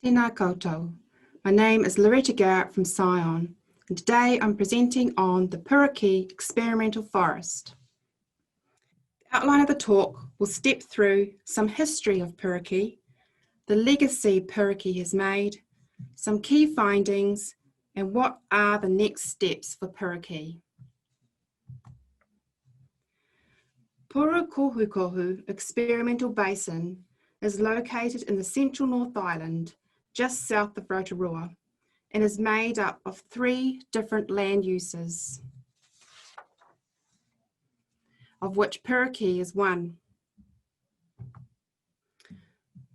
Tēnā koutou. My name is Loretta Garrett from Scion, and today I'm presenting on the Puruki experimental forest. The outline of the talk will step through some history of Puruki, the legacy Puruki has made, some key findings, and what are the next steps for Puruki. Puruki Experimental Basin is located in the central North Island, just south of Rotorua, and is made up of 3 different land uses, of which Puruki is one.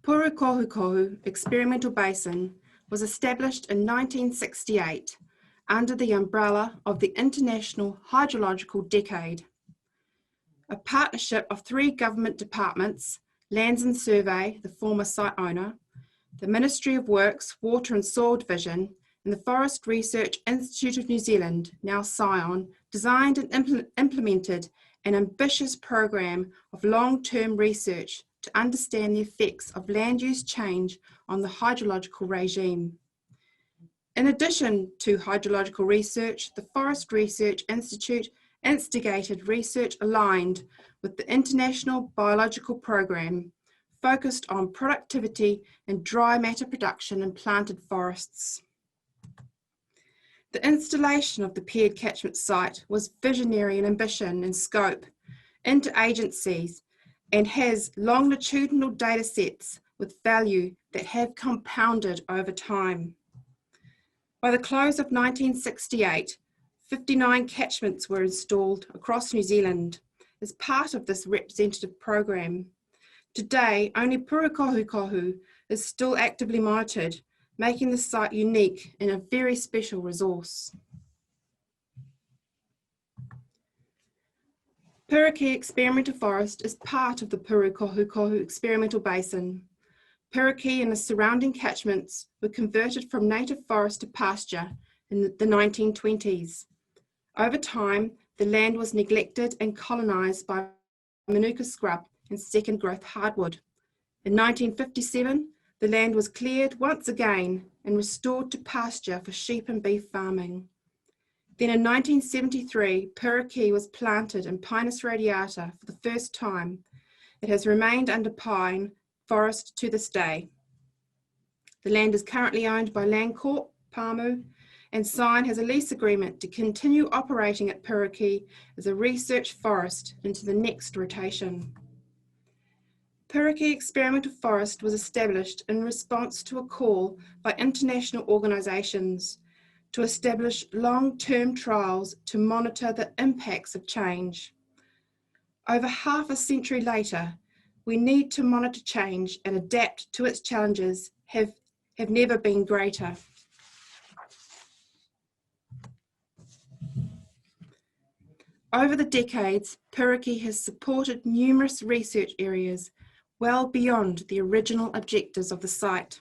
Puruki Experimental Basin was established in 1968 under the umbrella of the International Hydrological Decade, a partnership of 3 government departments: Lands and Survey, the former site owner, the Ministry of Works, Water and Soil Division, and the Forest Research Institute of New Zealand, now Scion, designed and implemented an ambitious program of long-term research to understand the effects of land use change on the hydrological regime. In addition to hydrological research, the Forest Research Institute instigated research aligned with the International Biological Program, focused on productivity and dry matter production in planted forests. The installation of the paired catchment site was visionary in ambition and scope, interagencies, and has longitudinal data sets with value that have compounded over time. By the close of 1968, 59 catchments were installed across New Zealand as part of this representative program. Today, only Puruki is still actively monitored, making the site unique and a very special resource. Puruki Experimental Forest is part of the Puruki Experimental Basin. Puruki and the surrounding catchments were converted from native forest to pasture in the 1920s. Over time, the land was neglected and colonised by manuka scrub and second growth hardwood. In 1957, the land was cleared once again and restored to pasture for sheep and beef farming. Then in 1973, Puruki was planted in Pinus radiata for the first time. It has remained under pine forest to this day. The land is currently owned by Landcorp, Pāmu, and Scion has a lease agreement to continue operating at Puruki as a research forest into the next rotation. Puruki Experimental Forest was established in response to a call by international organisations to establish long-term trials to monitor the impacts of change. Over half a century later, we need to monitor change and adapt to its challenges have never been greater. Over the decades, Puruki has supported numerous research areas well beyond the original objectives of the site.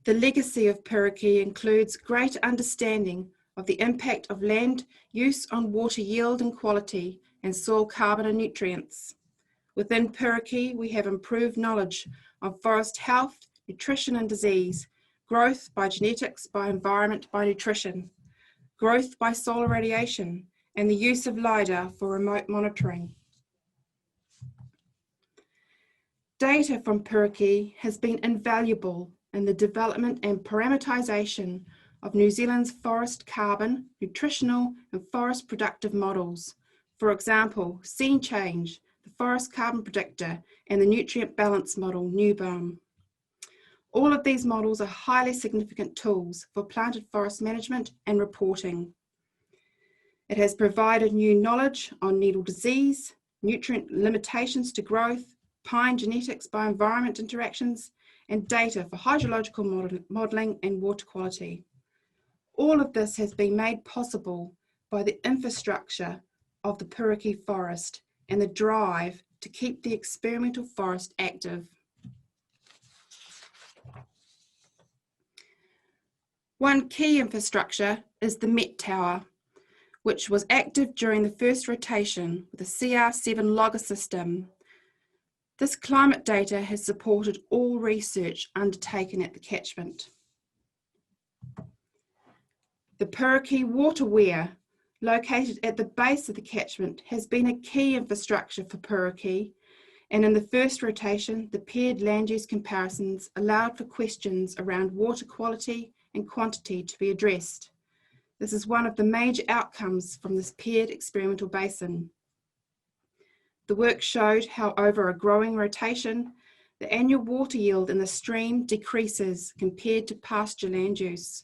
The legacy of Puruki includes greater understanding of the impact of land use on water yield and quality and soil carbon and nutrients. Within Puruki, we have improved knowledge of forest health, nutrition and disease, growth by genetics, by environment, by nutrition, growth by solar radiation, and the use of LiDAR for remote monitoring. Data from Puruki has been invaluable in the development and parameterisation of New Zealand's forest carbon, nutritional and forest productive models. For example, scene change, the forest carbon predictor, and the nutrient balance model, NUBAM. All of these models are highly significant tools for planted forest management and reporting. It has provided new knowledge on needle disease, nutrient limitations to growth, pine genetics by environment interactions, and data for hydrological modelling and water quality. All of this has been made possible by the infrastructure of the Puruki forest and the drive to keep the experimental forest active. One key infrastructure is the Met Tower, which was active during the first rotation with a CR7 logger system. This climate data has supported all research undertaken at the catchment. The Puruki water weir, located at the base of the catchment, has been a key infrastructure for Puruki, and in the first rotation, the paired land use comparisons allowed for questions around water quality and quantity to be addressed. This is one of the major outcomes from this paired experimental basin. The work showed how over a growing rotation, the annual water yield in the stream decreases compared to pasture land use.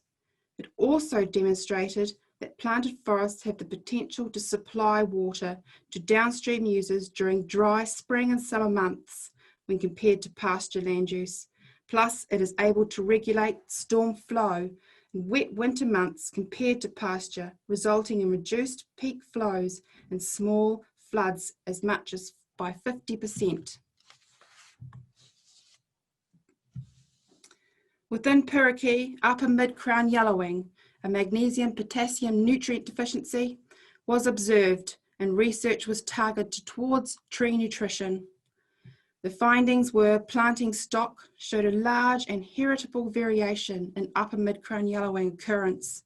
It also demonstrated that planted forests have the potential to supply water to downstream users during dry spring and summer months when compared to pasture land use. Plus, it is able to regulate storm flow in wet winter months compared to pasture, resulting in reduced peak flows and small floods as much as by 50%. Within Puruki, upper mid-crown yellowing, a magnesium-potassium nutrient deficiency was observed, and research was targeted towards tree nutrition. The findings were planting stock showed a large and heritable variation in upper mid-crown yellowing occurrence,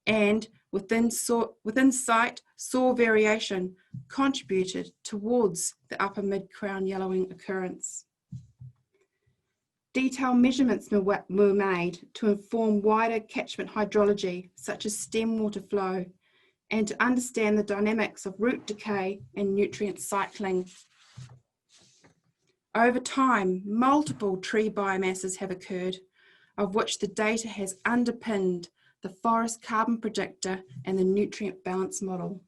and within site soil variation contributed towards the upper mid-crown yellowing occurrence. Detailed measurements were made to inform wider catchment hydrology, such as stem water flow, and to understand the dynamics of root decay and nutrient cycling. Over time, multiple tree biomasses have occurred, of which the data has underpinned the forest carbon predictor and the nutrient balance model.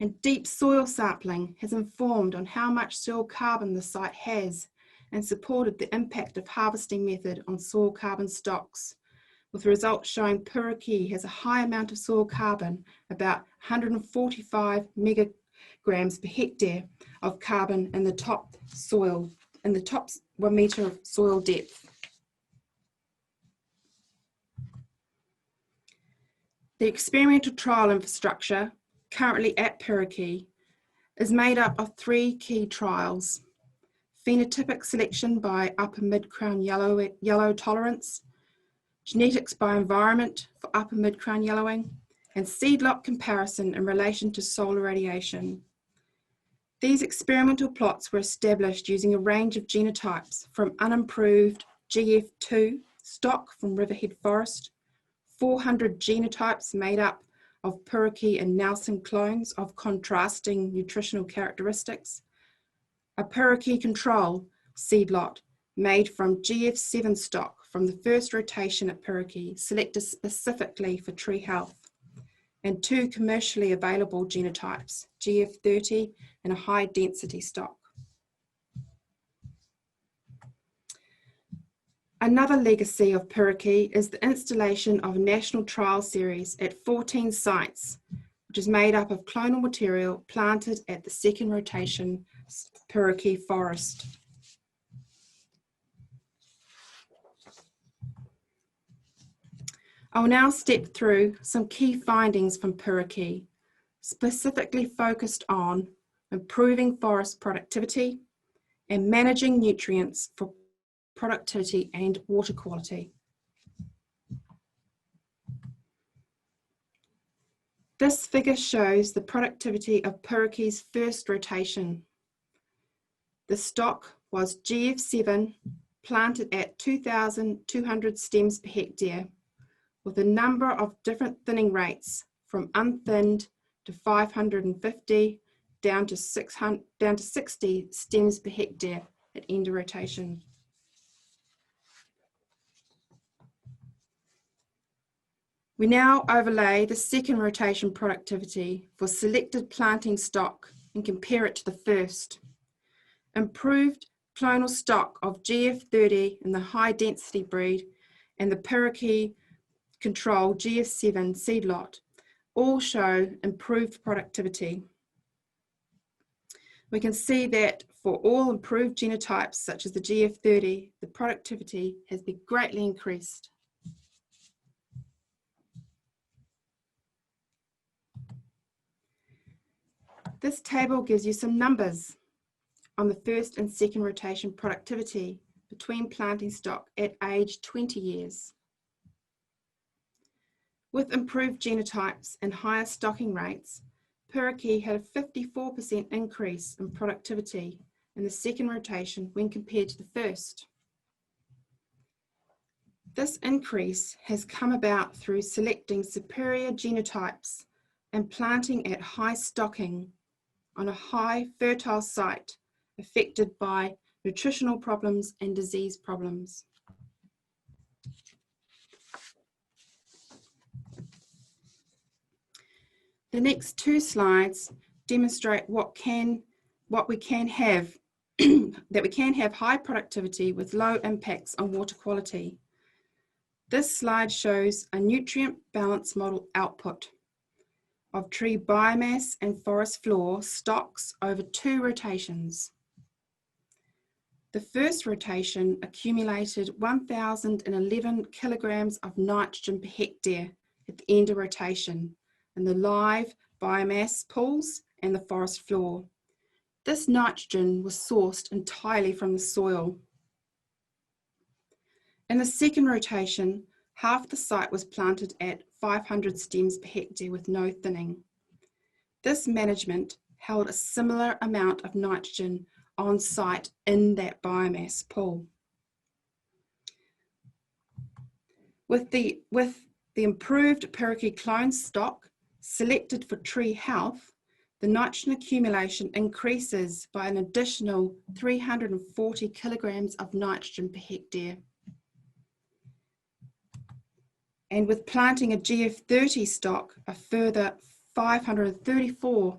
And deep soil sampling has informed on how much soil carbon the site has and supported the impact of harvesting method on soil carbon stocks, with results showing Puruki has a high amount of soil carbon, about 145 megagrams per hectare of carbon in the top 1 metre of soil depth. The experimental trial infrastructure currently at Puruki is made up of 3 key trials: phenotypic selection by upper mid-crown yellow tolerance, genetics by environment for upper mid-crown yellowing, and seed lot comparison in relation to solar radiation. These experimental plots were established using a range of genotypes from unimproved GF2 stock from Riverhead Forest, 400 genotypes made up of Puruki and Nelson clones of contrasting nutritional characteristics, a Puruki control seed lot made from GF7 stock from the first rotation at Puruki, selected specifically for tree health, and 2 commercially available genotypes, GF30 and a high density stock. Another legacy of Puruki is the installation of a national trial series at 14 sites, which is made up of clonal material planted at the second rotation Puruki forest. I'll now step through some key findings from Puruki, specifically focused on improving forest productivity and managing nutrients for productivity and water quality. This figure shows the productivity of Puruki's first rotation. The stock was GF7 planted at 2,200 stems per hectare, with a number of different thinning rates from unthinned to 550 down to 60 stems per hectare at end of rotation. We now overlay the second rotation productivity for selected planting stock and compare it to the first. Improved clonal stock of GF30 in the high density breed and the Puruki control GF7 seed lot all show improved productivity. We can see that for all improved genotypes such as the GF30, the productivity has been greatly increased. This table gives you some numbers. on the first and second rotation productivity between planting stock at age 20 years. With improved genotypes and higher stocking rates, Puruki had a 54% increase in productivity in the second rotation when compared to the first. This increase has come about through selecting superior genotypes and planting at high stocking on a high fertile site affected by nutritional problems and disease problems. The next two slides demonstrate what we can have that we can have high productivity with low impacts on water quality. This slide shows a nutrient balance model output of tree biomass and forest floor stocks over 2 rotations. The first rotation accumulated 1,011 kilograms of nitrogen per hectare at the end of rotation in the live biomass pools and the forest floor. This nitrogen was sourced entirely from the soil. In the second rotation, half the site was planted at 500 stems per hectare with no thinning. This management held a similar amount of nitrogen on site in that biomass pool. With the improved Puruki clone stock selected for tree health, the nitrogen accumulation increases by an additional 340 kilograms of nitrogen per hectare. And with planting a GF30 stock, a further 534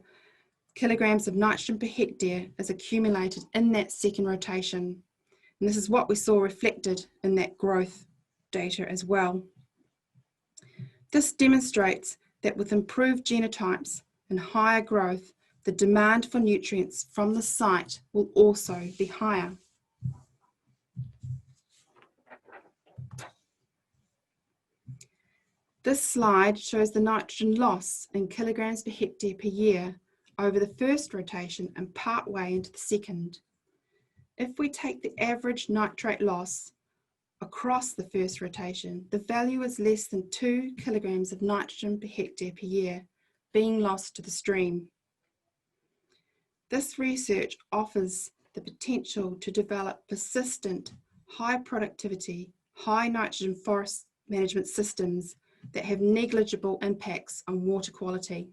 kilograms of nitrogen per hectare is accumulated in that second rotation. And this is what we saw reflected in that growth data as well. This demonstrates that with improved genotypes and higher growth, the demand for nutrients from the site will also be higher. This slide shows the nitrogen loss in kilograms per hectare per year over the first rotation and part way into the second. If we take the average nitrate loss across the first rotation, the value is less than 2 kilograms of nitrogen per hectare per year being lost to the stream. This research offers the potential to develop persistent, high productivity, high nitrogen forest management systems that have negligible impacts on water quality.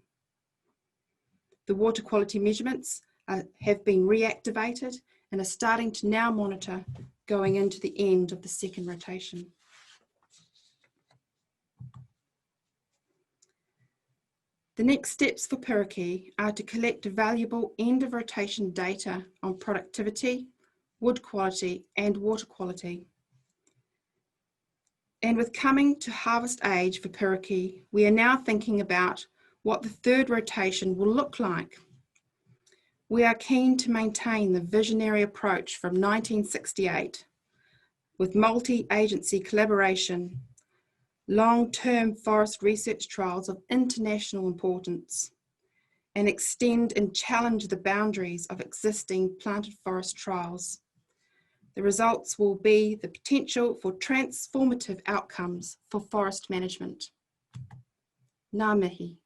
The water quality measurements have been reactivated and are starting to now monitor going into the end of the second rotation. The next steps for Puruki are to collect valuable end of rotation data on productivity, wood quality, and water quality. And with coming to harvest age for Puruki, we are now thinking about what the third rotation will look like. We are keen to maintain the visionary approach from 1968 with multi-agency collaboration, long-term forest research trials of international importance, and extend and challenge the boundaries of existing planted forest trials. The results will be the potential for transformative outcomes for forest management. Ngā mihi.